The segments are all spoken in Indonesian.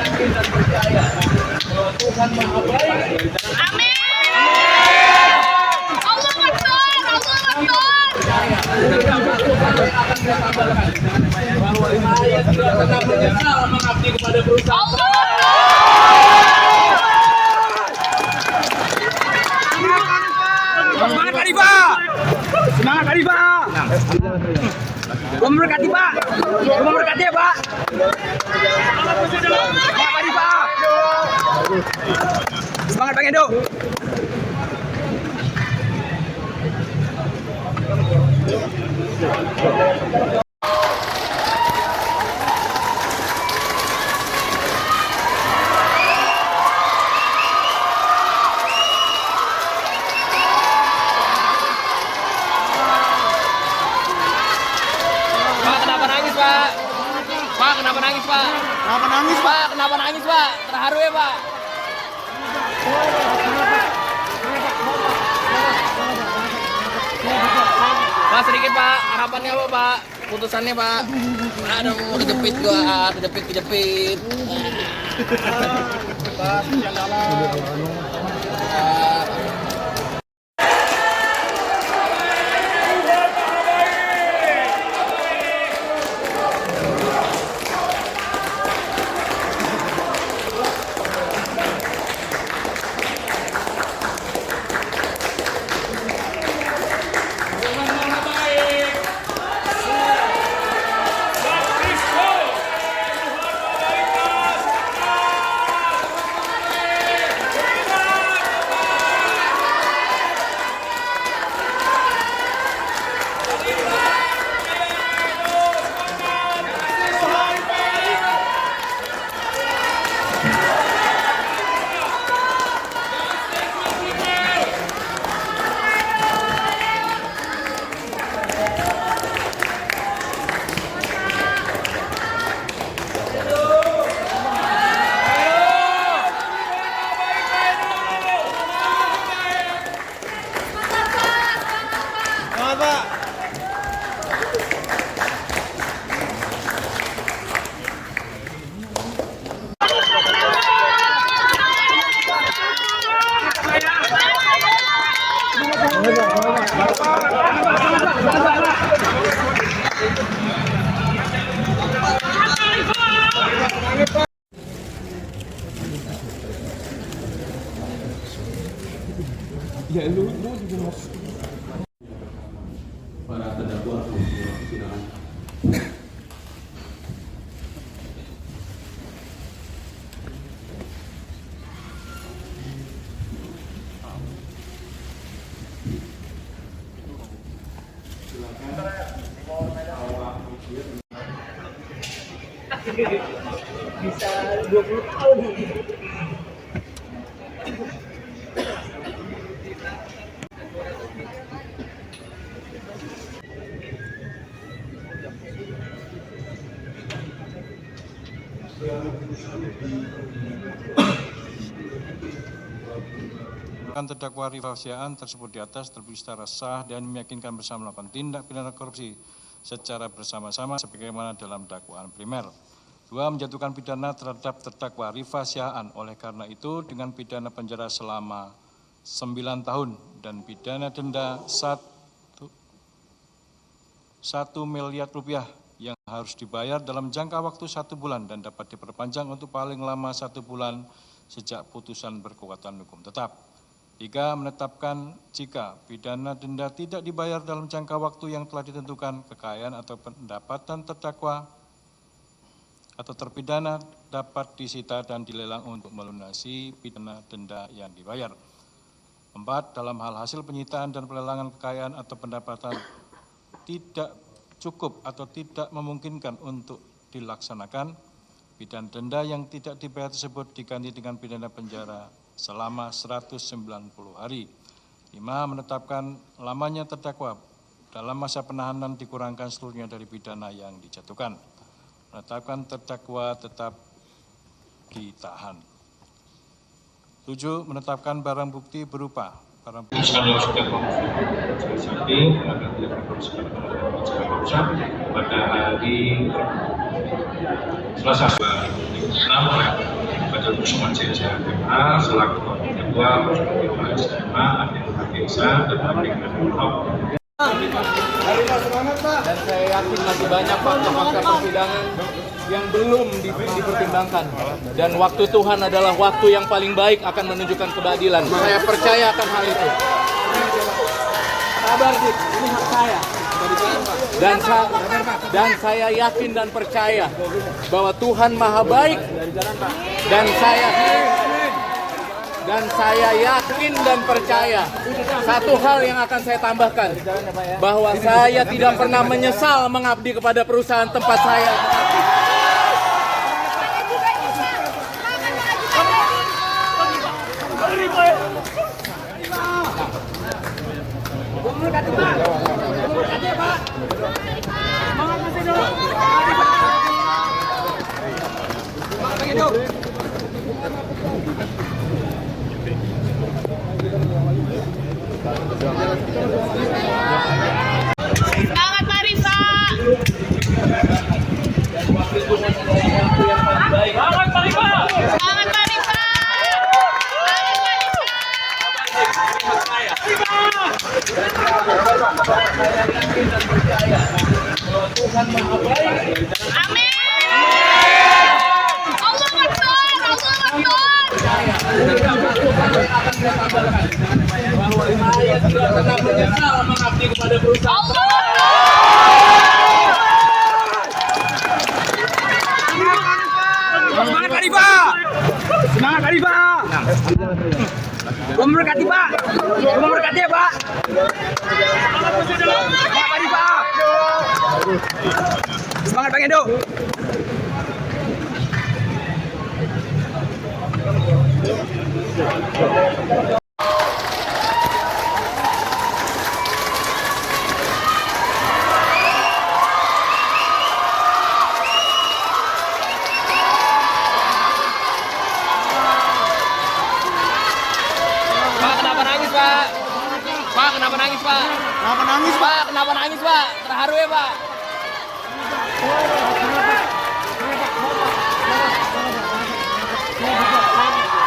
Amin. Allah Semangat Kadifa! Semangat Kadifa! Allah memberkati Pak! Allah memberkati ya Pak! Semangat Kadifa! Semangat Bang Edo! Pak, kenapa nangis, Pak? Kenapa nangis, Pak? Kenapa nangis, Pak? Terharu ya, Pak? Pak, sedikit, Pak. Harapannya apa, Pak? Putusannya, Pak? Aduh, kejepit. Pak, yang dalam. Ya lu juga mas. Para terdakwa persidangan. Bisa 20 tahun. Terdakwa Rifah Siaan tersebut di atas terbukti secara sah dan meyakinkan bersama melakukan tindak pidana korupsi secara bersama-sama sebagaimana dalam dakwaan primer. 2. Menjatuhkan pidana terhadap terdakwa Rifah Siaan. Oleh karena itu dengan pidana penjara selama 9 tahun dan pidana denda 1 miliar rupiah yang harus dibayar dalam jangka waktu 1 bulan dan dapat diperpanjang untuk paling lama 1 bulan sejak putusan berkekuatan hukum tetap. 3. Menetapkan jika pidana denda tidak dibayar dalam jangka waktu yang telah ditentukan, kekayaan atau pendapatan terdakwa atau terpidana dapat disita dan dilelang untuk melunasi pidana denda yang dibayar. 4. Dalam hal hasil penyitaan dan pelelangan kekayaan atau pendapatan tidak cukup atau tidak memungkinkan untuk dilaksanakan, pidana denda yang tidak dibayar tersebut diganti dengan pidana penjara selama 190 hari. 5. Menetapkan lamanya terdakwa dalam masa penahanan dikurangkan seluruhnya dari pidana yang dijatuhkan. Menetapkan terdakwa tetap ditahan. 7. Menetapkan barang bukti berupa barang bukti pada hari Selasa 6 selaku ketua Majelis SMA Akhirul Hakimsa dan Dan saya yakin masih banyak fakta-fakta persidangan yang belum dipertimbangkan. Dan waktu Tuhan adalah waktu yang paling baik akan menunjukkan keadilan. Saya percaya akan hal itu. Sabar sih, ini hak saya. Dan saya yakin dan percaya bahwa Tuhan Maha Baik. Dan saya yakin dan percaya satu hal yang akan saya tambahkan, bahwa saya tidak pernah menyesal mengabdi kepada perusahaan tempat saya. Semangat Marisa. Semangat Marisa. Semangat Marisa. Amin. Allah Akbar. Bahwa saya tidak pernah menyesal mengabdi kepada perusahaan. Semangat Arifa! Semangat Arifa! Tuhan memberkati Pak! Tuhan memberkati ya Pak! Semangat Arifa! Semangat Bang Edo! Pak, kenapa nangis, Pak? Kenapa nangis, Pak? Pak, kenapa nangis, Pak? Terharu ya, Pak?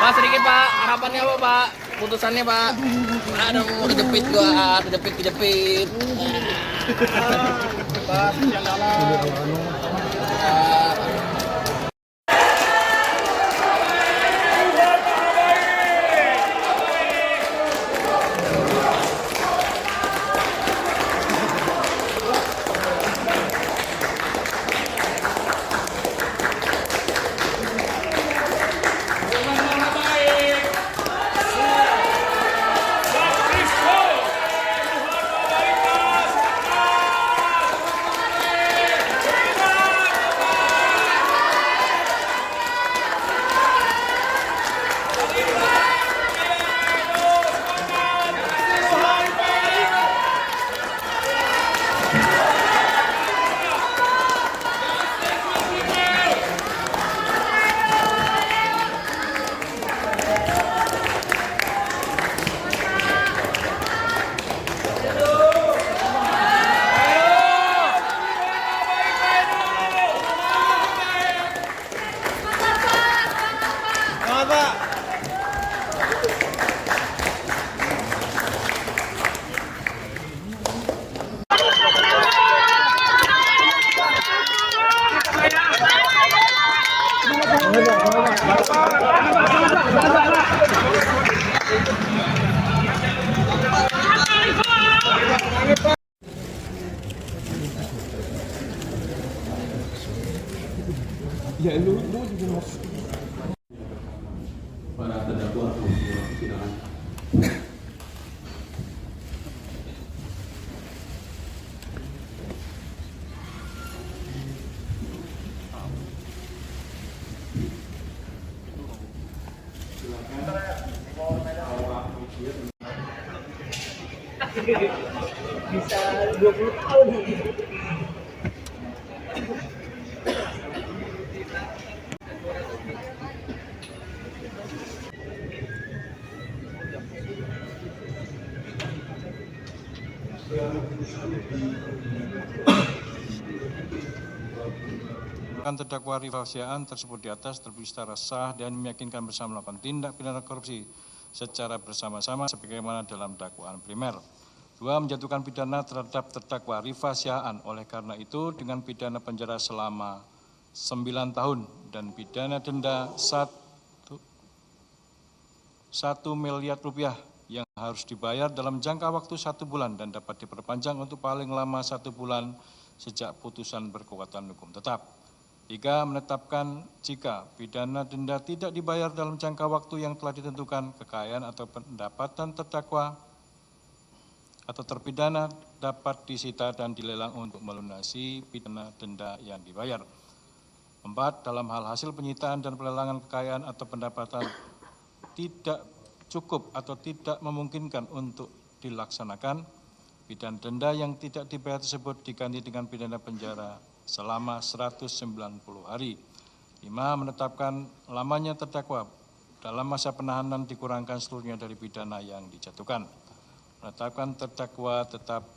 Pak, sedikit, Pak. Harapannya apa, Pak? Putusannya, Pak? Aduh, kejepit gua, kejepit. Pak, yang dalam. Ya lu juga mas. Para terdakwa persidangan. Bisa 20 tahun. terdakwa Rifai Siaan tersebut di atas terbukti secara sah dan meyakinkan bersama melakukan tindak pidana korupsi secara bersama-sama sebagaimana dalam dakwaan primer. 2. Menjatuhkan pidana terhadap terdakwa Rifai Siaan. Oleh karena itu dengan pidana penjara selama 9 tahun dan pidana denda 1 miliar rupiah yang harus dibayar dalam jangka waktu 1 bulan dan dapat diperpanjang untuk paling lama 1 bulan sejak putusan berkekuatan hukum tetap. 3. Menetapkan jika pidana denda tidak dibayar dalam jangka waktu yang telah ditentukan, kekayaan atau pendapatan terdakwa atau terpidana dapat disita dan dilelang untuk melunasi pidana denda yang dibayar. 4. Dalam hal hasil penyitaan dan pelelangan kekayaan atau pendapatan tidak cukup atau tidak memungkinkan untuk dilaksanakan, pidana denda yang tidak dibayar tersebut diganti dengan pidana penjara selama 190 hari. 5. Menetapkan lamanya terdakwa dalam masa penahanan dikurangkan seluruhnya dari pidana yang dijatuhkan. Menetapkan terdakwa tetap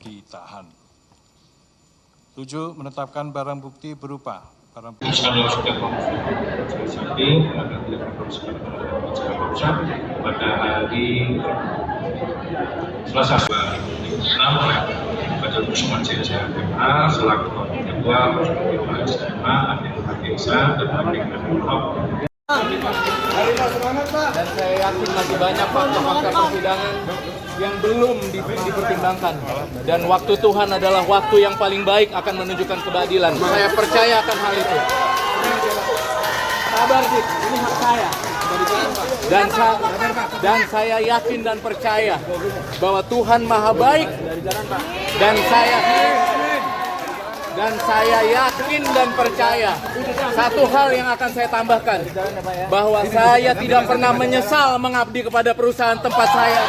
ditahan. 7. Menetapkan barang bukti berupa barang bukti Kalau sudah samping akan dilakukan pada hari Selasa 6 oleh Badan Usaha CSMA selaku ketua SMA Adisa dan Dan saya yakin masih banyak fakta-fakta persidangan yang belum dipertimbangkan. Dan waktu Tuhan adalah waktu yang paling baik akan menunjukkan keadilan. Saya percaya akan hal itu. Sabar sih, ini hak saya. Dan saya yakin dan percaya bahwa Tuhan Maha Baik. Dan saya yakin dan percaya satu hal yang akan saya tambahkan, bahwa saya tidak pernah menyesal mengabdi kepada perusahaan tempat saya